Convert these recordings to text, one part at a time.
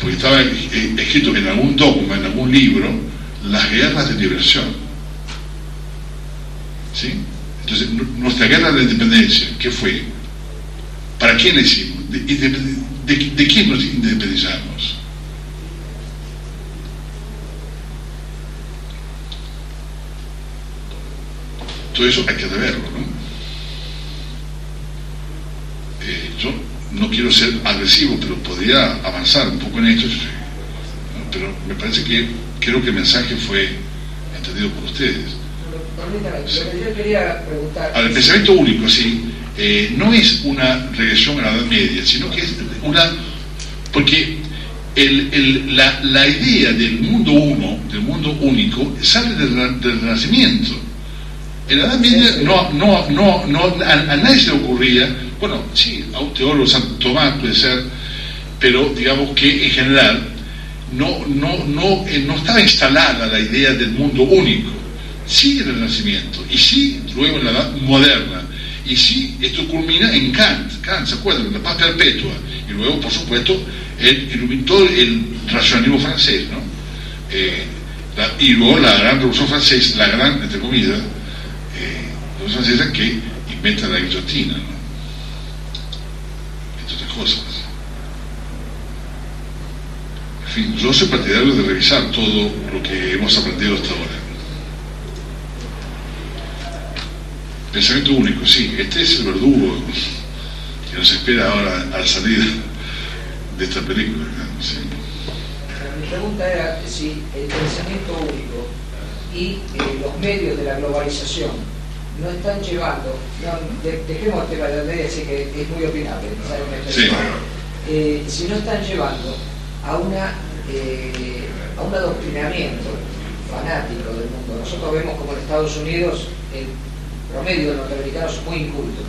porque estaba escrito en algún dogma, en algún libro, las guerras de liberación. ¿Sí? Entonces, nuestra guerra de independencia, ¿qué fue? ¿Para quién la hicimos? ¿De quién nos independizamos? Todo eso hay que reverlo, ¿no? Yo no quiero ser agresivo, pero podría avanzar un poco en esto, ¿no? Pero me parece que creo que el mensaje fue entendido por ustedes. Permítame, sí. Lo que yo quería preguntar... El pensamiento único, sí, no es una regresión a la Edad Media, sino que es una... Porque la idea del mundo uno, del mundo único, sale del Renacimiento. En la Edad Media a nadie se le ocurría, bueno, sí, a un teólogo, Santo Tomás puede ser, pero digamos que en general no estaba instalada la idea del mundo único. Sí en el Renacimiento, y sí luego en la Edad Moderna, y sí esto culmina en Kant, ¿se acuerdan? La paz perpetua, y luego por supuesto todo el racionalismo francés, ¿no? Y luego la gran revolución francesa, la gran, entre comillas, revolución francesa que inventa la guillotina, ¿no? Entre otras cosas. En fin, yo soy partidario de revisar todo lo que hemos aprendido hasta ahora. Pensamiento único, sí, este es el verdugo que nos espera ahora al salir de esta película, ¿no? Sí. Mi pregunta era si el pensamiento único y los medios de la globalización no están llevando, dejemos el tema de la ley, así que es muy opinable, sí. Si no están llevando a un adoctrinamiento fanático del mundo. Nosotros vemos como en Estados Unidos el promedio de norteamericanos es muy inculto,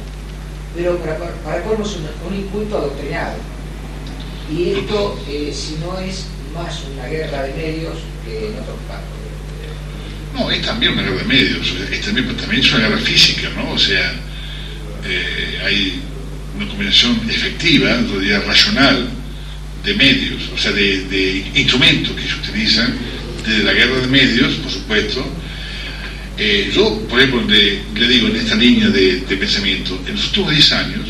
pero para colmo es un inculto adoctrinado, y esto si no es más una guerra de medios que en otros campos. No, es también una guerra de medios, también es una guerra física, ¿no? O sea, hay una combinación efectiva, yo diría racional, de medios, o sea, de instrumentos que se utilizan desde la guerra de medios, por supuesto. Yo, por ejemplo, le digo en esta línea de pensamiento, en los últimos 10 años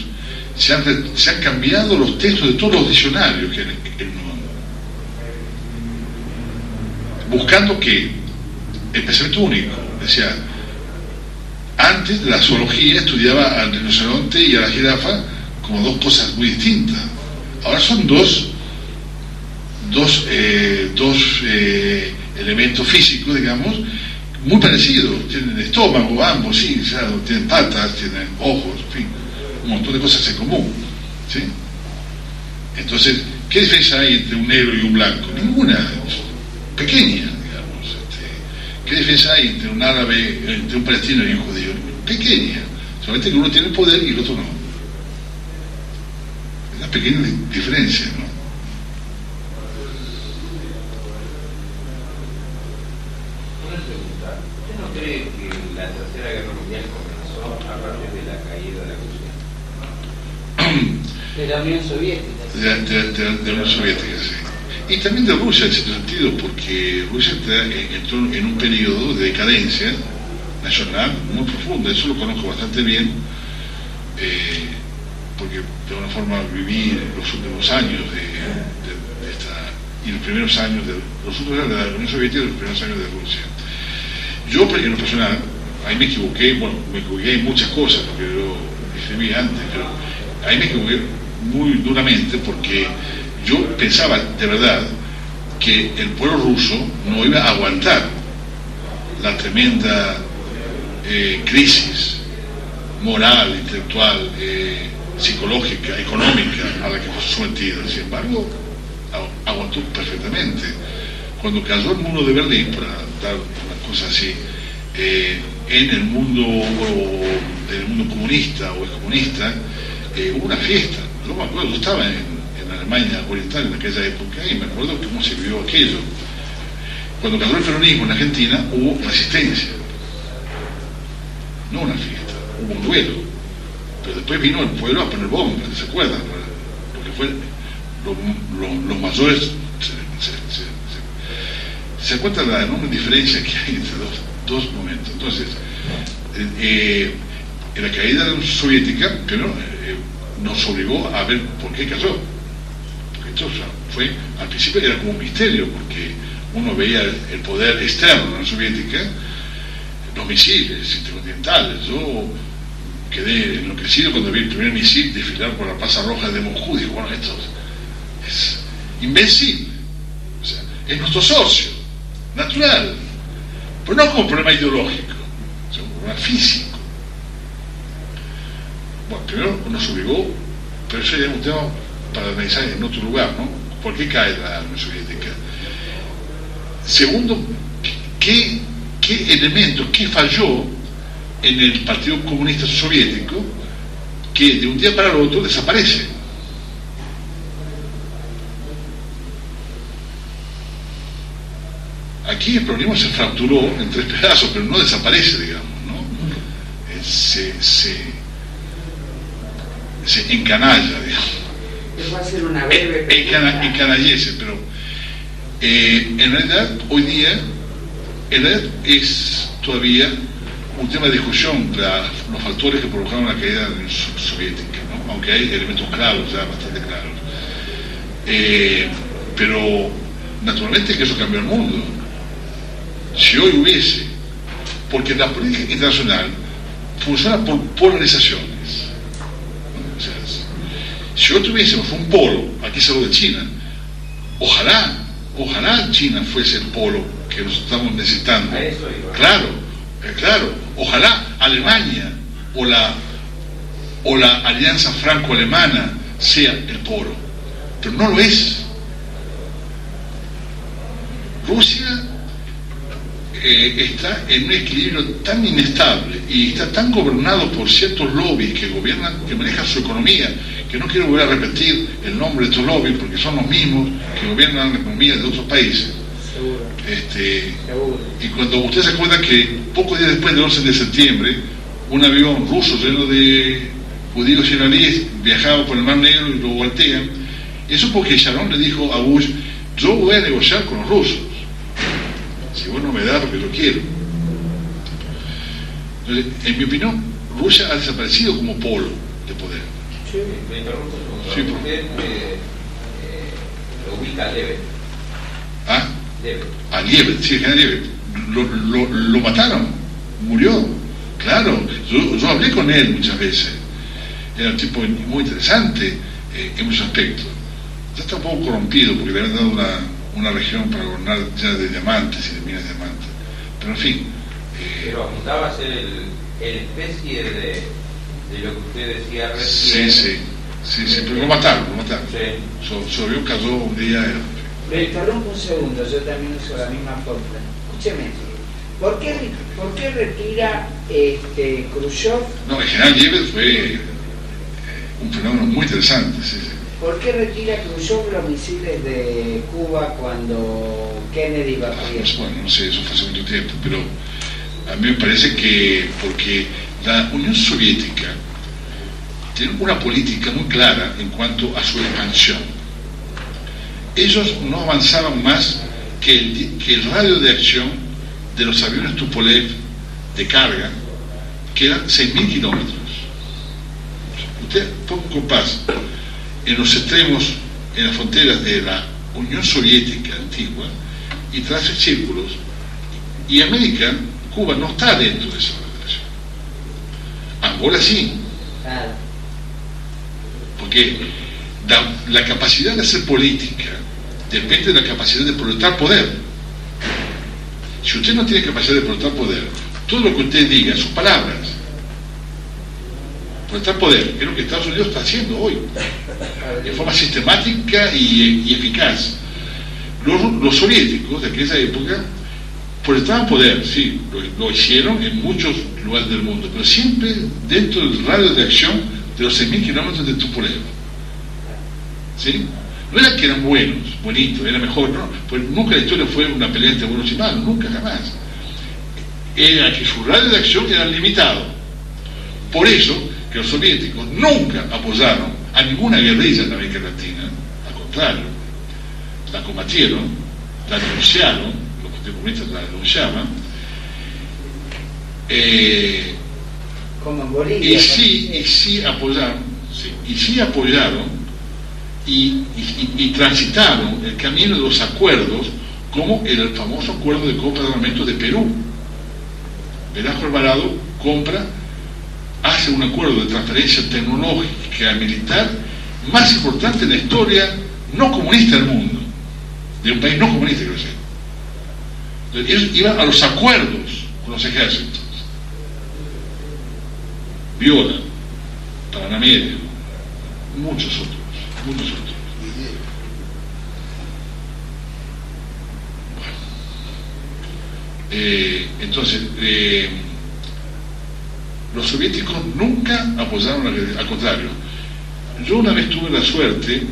se han cambiado los textos de todos los diccionarios que hay en el mundo, buscando que el pensamiento único, decía, antes la zoología estudiaba al rinoceronte y a la jirafa como dos cosas muy distintas. Ahora son dos elementos físicos, digamos, muy parecidos. Tienen estómago, ambos, sí, claro, tienen patas, tienen ojos, en fin, un montón de cosas en común, ¿sí? Entonces, ¿qué diferencia hay entre un negro y un blanco? Ninguna, pequeña, digamos. ¿Qué diferencia hay entre un árabe, entre un palestino y un judío? Pequeña, solamente que uno tiene poder y el otro no. Es una pequeña diferencia, ¿no? ¿Cree que la Tercera Guerra Mundial comenzó a partir de la caída de la Unión Soviética? De la Unión Soviética, sí. Y también de Rusia en cierto sentido, porque Rusia entró en un periodo de decadencia nacional muy profunda. Eso lo conozco bastante bien, porque de alguna forma viví los últimos años de esta, y los primeros años de los últimos años de la Unión Soviética y los primeros años de Rusia. Yo, en lo personal, ahí me equivoqué en muchas cosas, porque yo escribí antes, pero ahí me equivoqué muy duramente, porque yo pensaba de verdad que el pueblo ruso no iba a aguantar la tremenda crisis moral, intelectual, psicológica, económica a la que fue sometido. Sin embargo, aguantó perfectamente. Cuando cayó el muro de Berlín, para dar una cosa así, en el mundo comunista o excomunista, hubo una fiesta. Yo me acuerdo, yo estaba en Alemania Oriental en aquella época y me acuerdo cómo se vivió aquello. Cuando cayó el peronismo en Argentina, hubo resistencia, no una fiesta, hubo un duelo, pero después vino el pueblo a poner bombas, ¿se acuerdan? Porque fue los mayores se encuentra la enorme diferencia que hay entre dos momentos. Entonces, en la caída de la Unión Soviética, pero nos obligó a ver por qué cayó. Porque esto fue, al principio era como un misterio, porque uno veía el poder externo de la Unión Soviética, los misiles intercontinentales. Yo quedé enloquecido cuando vi el primer misil desfilar por la Plaza Roja de Moscú. Digo, bueno, esto es invencible. O sea, es nuestro socio natural, pero no como un problema ideológico, sino como un problema físico. Bueno, primero nos obligó, pero eso ya es un tema para analizar en otro lugar, ¿no? ¿Por qué cae la Unión Soviética? Segundo, ¿qué elemento, qué falló en el Partido Comunista Soviético que de un día para el otro desaparece? Aquí el problema se fracturó en 3 pedazos, pero no desaparece, digamos, ¿no? Se encanalla, digamos. Va a ser una breve encanallece, pero en realidad hoy día es todavía un tema de discusión los factores que provocaron la caída de la Unión Soviética, ¿no? Aunque hay elementos claros, ya bastante claros. Pero naturalmente que eso cambió el mundo. Si hoy hubiese, porque la política internacional funciona por polarizaciones. O sea, si hoy tuviésemos un polo, aquí se habla de China, ojalá China fuese el polo que nos estamos necesitando. Claro, ojalá Alemania o la alianza franco-alemana sea el polo, pero no lo es. Rusia está en un equilibrio tan inestable y está tan gobernado por ciertos lobbies que manejan su economía, que no quiero volver a repetir el nombre de estos lobbies porque son los mismos que gobiernan la economía de otros países. Y cuando ustedes se acuerdan que pocos días después del 11 de septiembre un avión ruso lleno de judíos israelíes viajaba por el Mar Negro y lo voltean, eso porque Sharon le dijo a Bush: yo voy a negociar con los rusos, si vos no me das lo que yo quiero. Entonces, en mi opinión, Rusia ha desaparecido como polo de poder. Me interrumpo un Sí, segundo. Usted lo ubica a Levet. ¿Ah? Levet. A Liebet, sí, el general Liebet. Lo mataron, murió. Claro, yo hablé con él muchas veces. Era un tipo muy interesante en muchos aspectos. Ya está un poco corrompido porque le habían dado una región para gobernar ya de diamantes y de minas de diamantes. Pero en fin. Pero apuntaba a ser el especie de lo que usted decía recién. Sí, pero lo mataron. Sí. Llovió, cayó un día. Me interrumpo un segundo, yo también uso la misma fórmula. Escúcheme, ¿por qué retira Khrushchev? No, el general Liebet fue un fenómeno muy interesante, sí. ¿Por qué retira Khrushchev los misiles de Cuba cuando Kennedy va a morir? Bueno, no sé, eso fue hace mucho tiempo, pero a mí me parece que porque la Unión Soviética tiene una política muy clara en cuanto a su expansión. Ellos no avanzaban más que el radio de acción de los aviones Tupolev de carga, que eran 6.000 kilómetros. Usted ponga un compás en los extremos, en las fronteras de la Unión Soviética antigua, y trace círculos, y América, Cuba, no está dentro de esa relación. Angola sí. Claro. Porque la capacidad de hacer política depende de la capacidad de proyectar poder. Si usted no tiene capacidad de proyectar poder, todo lo que usted diga, sus palabras, proyectar poder, es lo que Estados Unidos está haciendo hoy, de forma sistemática y eficaz. Los soviéticos de aquella época proyectaban poder, sí, lo hicieron en muchos lugares del mundo, pero siempre dentro del radio de acción de los 6.000 kilómetros de Tupolev. ¿Sí? No era que eran bonitos, era mejor, no, pues nunca la historia fue una pelea entre buenos y malos, nunca, jamás. Era que su radio de acción era limitado. Por eso que los soviéticos nunca apoyaron a ninguna guerrilla en América Latina, al contrario, la combatieron, la denunciaron, Partido Comunista lo llama, como en Bolivia. y sí apoyaron y transitaron el camino de los acuerdos, como el famoso acuerdo de compra de armamento de Perú. Velasco Alvarado hace un acuerdo de transferencia tecnológica militar más importante en la historia no comunista del mundo, de un país no comunista, quiero decir. Entonces, ellos iban a los acuerdos con los ejércitos. Viola, Panamérica, muchos otros. Entonces, los soviéticos nunca apoyaron al contrario. Yo una vez tuve la suerte,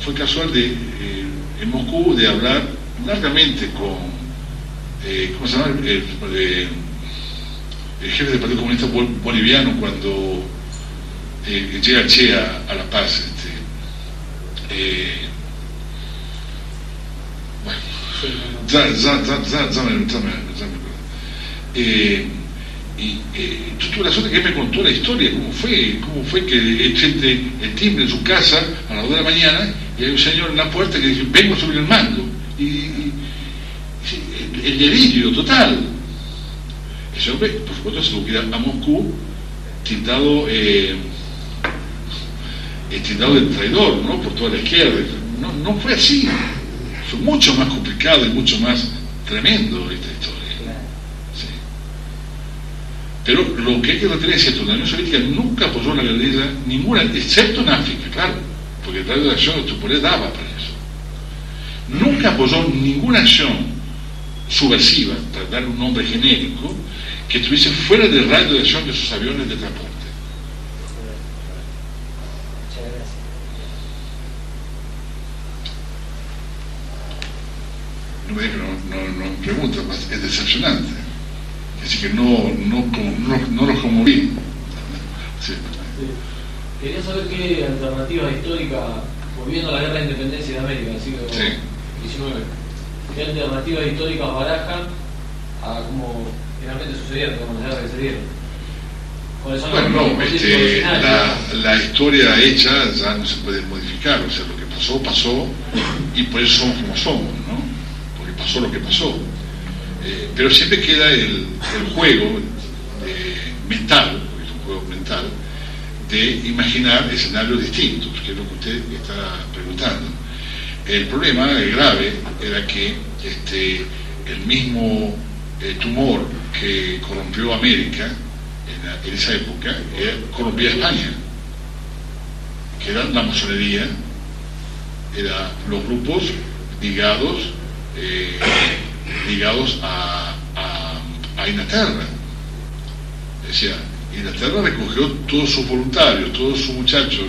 fue casual en Moscú, de hablar largamente con ¿cómo se llama? El jefe del Partido Comunista Boliviano, cuando llega Che a La Paz. Yo tuve la suerte que él me contó la historia, cómo fue que eché el timbre en su casa a las 2 de la mañana y hay un señor en la puerta que dice: vengo a subir el mando, y el delirio total. Ese hombre, por supuesto, se tuvo que ir a Moscú tildado de traidor, ¿no?, por toda la izquierda. No fue así. Fue mucho más complicado y mucho más tremendo esta historia. Sí. Pero lo que hay que retener es esto: la Unión Soviética nunca apoyó la guerrilla ninguna, excepto en África, claro, porque el radio de acción de Tupolev daba para eso. Nunca apoyó ninguna acción subversiva, para darle un nombre genérico, que estuviese fuera del radio de acción de sus aviones de transporte. No me digan, no pregunta, es decepcionante. Así que no los conmoví. Sí. Quería saber qué alternativas históricas, volviendo a la guerra de independencia de América del siglo XIX, qué alternativas históricas barajan a cómo finalmente sucedieron, como las guerras que se dieron. ¿Cuáles son la historia hecha ya no se puede modificar, o sea, lo que pasó, y por eso somos como somos, ¿no? Pasó lo que pasó, pero siempre queda el juego mental, porque es un juego mental, de imaginar escenarios distintos, que es lo que usted está preguntando. El problema grave era que el mismo tumor que corrompió América en esa época corrompía a España, que era la masonería, eran los grupos ligados a Inglaterra. Decía, Inglaterra recogió todos sus voluntarios, todos sus muchachos,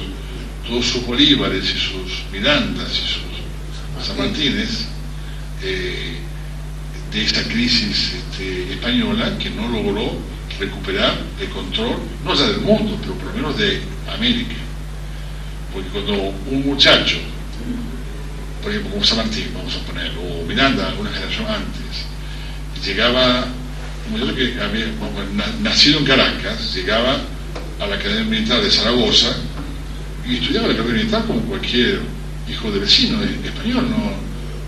todos sus Bolívares y sus Mirandas y sus San Martínez, de esa crisis española, que no logró recuperar el control, no ya del mundo, pero por lo menos de América. Porque cuando un muchacho, por ejemplo, como San Martín, vamos a poner, o Miranda, una generación antes, llegaba, un muchacho que había nacido en Caracas, llegaba a la Academia Militar de Zaragoza y estudiaba la carrera militar como cualquier hijo de vecino español, ¿no?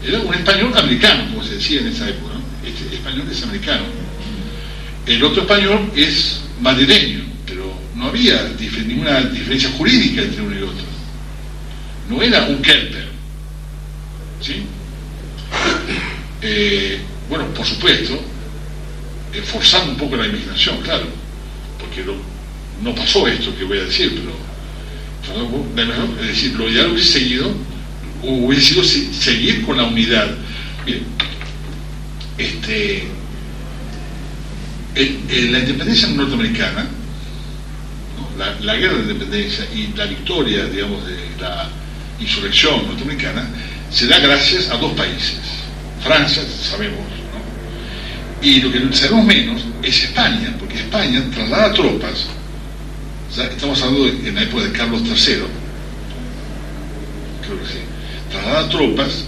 Era un español americano, como se decía en esa época, ¿no? Este español es americano. El otro español es madrileño, pero no había ninguna diferencia jurídica entre uno y otro. No era un Kemper, ¿sí? Bueno, por supuesto, forzando un poco la imaginación, claro, porque no pasó esto que voy a decir, pero es decir, lo ideal hubiese sido seguir con la unidad. Miren, la independencia norteamericana, ¿no? la guerra de independencia y la victoria, digamos, de la insurrección norteamericana, se da gracias a dos países. Francia, sabemos, ¿no? Y lo que sabemos menos es España, porque España traslada tropas, ya estamos hablando en la época de Carlos III, creo que sí, traslada tropas